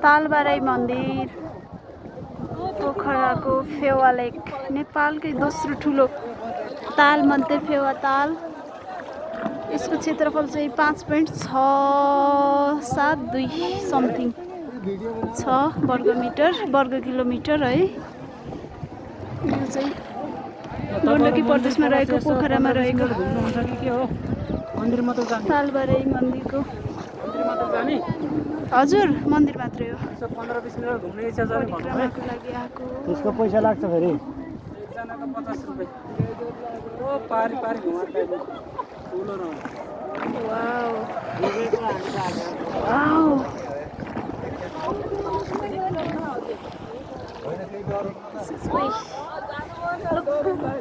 तालबाराई मन्दिर पोखराको फेवा लेक नेपालकै दोस्रो ठुलो ताल मध्ये फेवा ताल। यसको क्षेत्रफल चाहिँ 5.672 समथिङ 6 वर्ग किलोमिटर है। यो चाहिँ गण्डकी प्रदेशमा रहेको पोखरामा रहेको तालबाराई मन्दिरको हजुर मन्दिर मात्रै हो। 15-20 मिनट घुम्ने इच्छा छ भने परिक्रमाको लागि आएको। त्यसको पैसा लाग्छ फेरि एकजनाको 50 रुपैयाँ। ओ पारी घुमाउँदै ठुलो र वाउ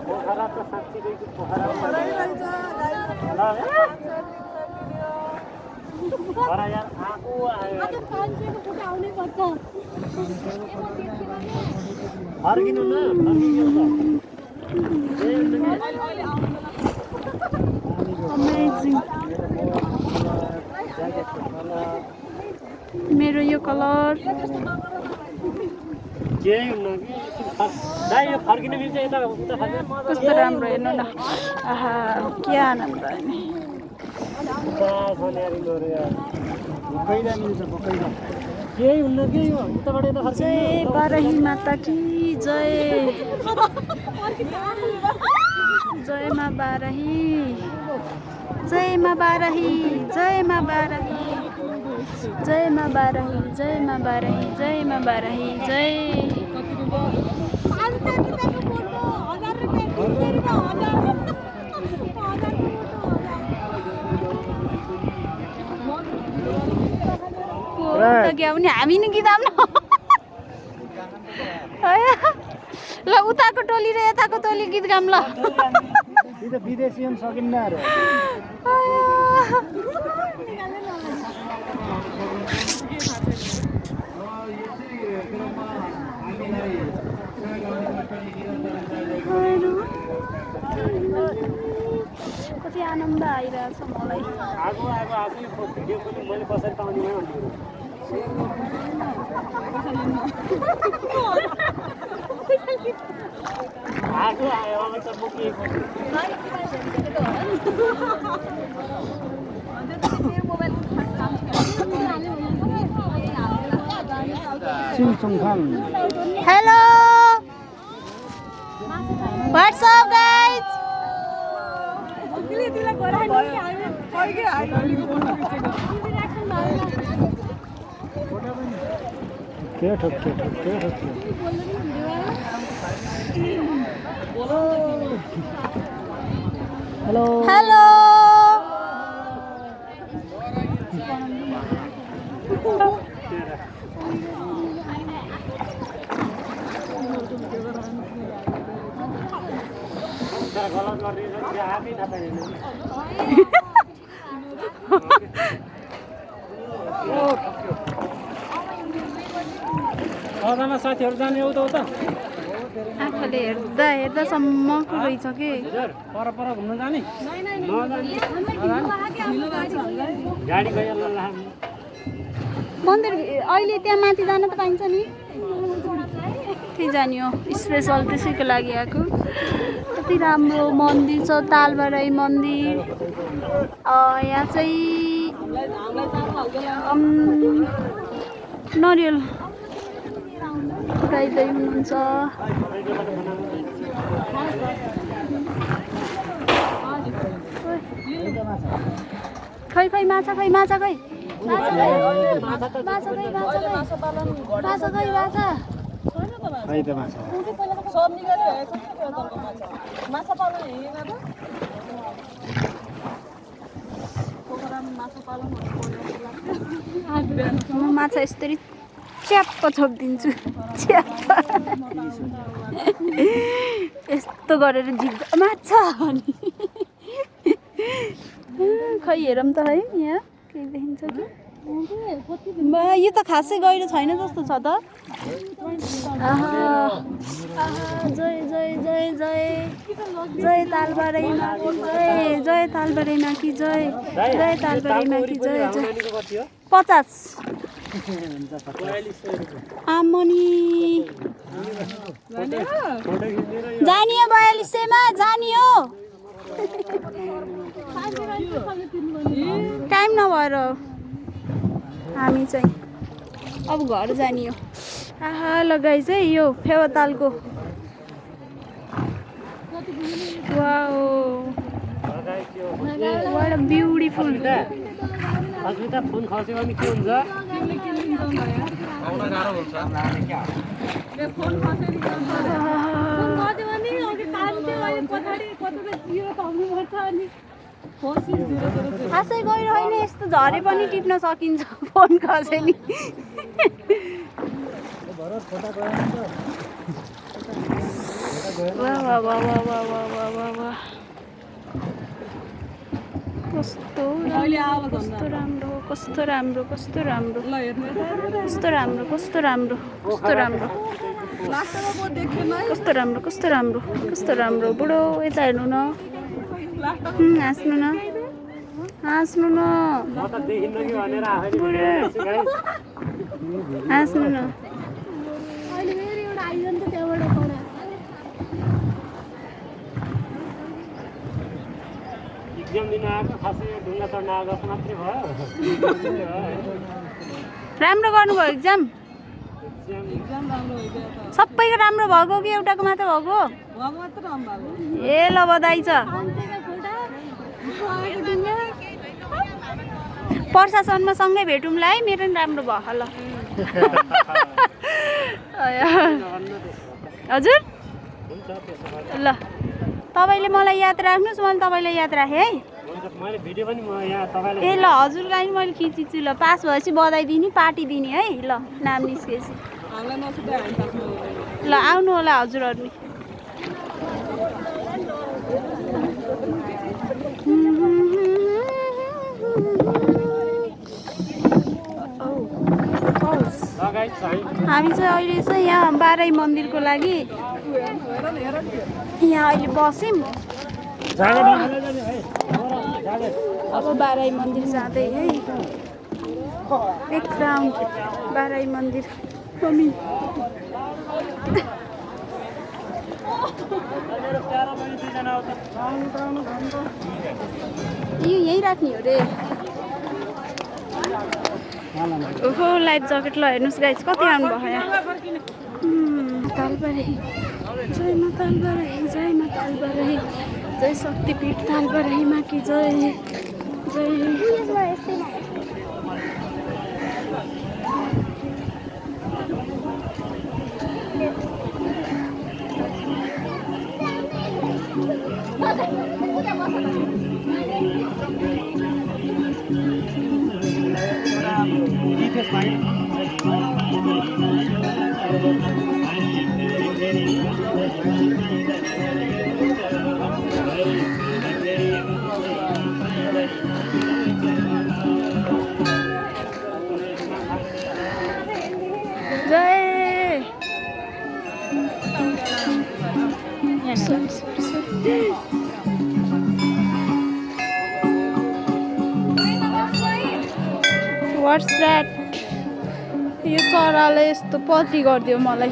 पोखरा त साँच्चै पोखरा यार आएको फर्किनु न अमेजिङ। मेरो यो कलर कस्तो राम्रो हेर्नु न। आहा क्या आनन्द नि। जय बाराही माता की जय। जय माँ बाराही, जय माँ बाराही, जय माँ बाराही, जय माँ बाराही, जय माँ बाराही, जय माँ बाराही, जय। हामी नि गीत गाउन ल। उताको टोली र यताको टोली गीत गाउँ ल। विदेशी पनि सकिन्न अरे। कति आनन्द आइरहेछ मलाई। भिडियो पनि मैले कसरी पाउने hello what's up guys. Hello hello साथीहरू जाने हो त आँखाले हेर्दा हेर्दासम्मको रहेछ के। पर घुम्न जाने गाडी गयो मन्दिर अहिले त्यहाँ माथि जान त पाइन्छ नि। त्यही जाने हो स्पेसल त्यसैको लागि आएको। कति राम्रो मन्दिर छ तालबाराई मन्दिर। यहाँ चाहिँ नरिवल उडाइँदै हुनुहुन्छ। खै खै माछा खै माछा खै माछा खै माछा खै माछा खै माछा खै माछा माछा यसरी च्याप्प छोपिदिन्छु च्याप्प यस्तो गरेर जिग्दा माछा अनि खै हेरौँ त है यहाँ केही देखिन्छ कि यो त खासै गहिरो छैन जस्तो छ त जय जय जय जय जय तालबारीमा जय तालबारीमा कि जय जय तालबारीमा कि जय जय 50 आमनी जानियो 4200 मा जानियो टाइम नभएर हामी चाहिँ अब घर जानियो आहा लगाइ चाहिँ यो फेवातालको wow what a beautiful Asmita phone खस्यो भने के हुन्छ आउन गाह्रो हुन्छ फोन खस्यो भने अघि तान्थे अहिले पछाडी कतै जिरो पाउनु पर्छ अनि खासै गहिरो होइन यस्तो झरे पनि टिप्न सकिन्छ फोन खस्यो नि कस्तो राम्रो कस्तो राम्रो कस्तो राम्रो कस्तो राम्रो कस्तो राम्रो कस्तो राम्रो कस्तो राम्रो कस्तो राम्रो कस्तो राम्रो बुढो यता हेर्नु न हाँस्नु न हाँस्नु न बुढो हाँस्नु न राम्रो गर्नुभयो एक्जाम सबैको राम्रो भएको कि एउटाको मात्र भएको ए ल बधाई छ प्रशासनमा सँगै भेटौँला है मेरो पनि राम्रो भयो ल हजुर ल तपाईँले मलाई याद राख्नुहोस् मैले तपाईँलाई याद राखेँ है ए ल हजुरलाई नि मैले खिचिछु ल पास भएपछि बधाई दिने पार्टी दिने है ल नाम निस्केपछि ल आउनु होला हजुरहरू नि हामी चाहिँ अहिले चाहिँ यहाँ बाराई मन्दिरको लागि यहाँ अहिले बस्यौँ अब बाराई मन्दिर जाँदै है एक राउन्ड बाराई मन्दिर कमी यो यहीँ राख्ने हो रे ओहो लाइफ ज्याकेट ल हेर्नुहोस् गाइस कति आउनु भयो यहाँ तालबारी जय मा तालबारी जय मा तालबारी जय शक्तिपीठ तालबारीमा कि जय जय What's that? यो चराले यस्तो पत्ती गरिदियो मलाई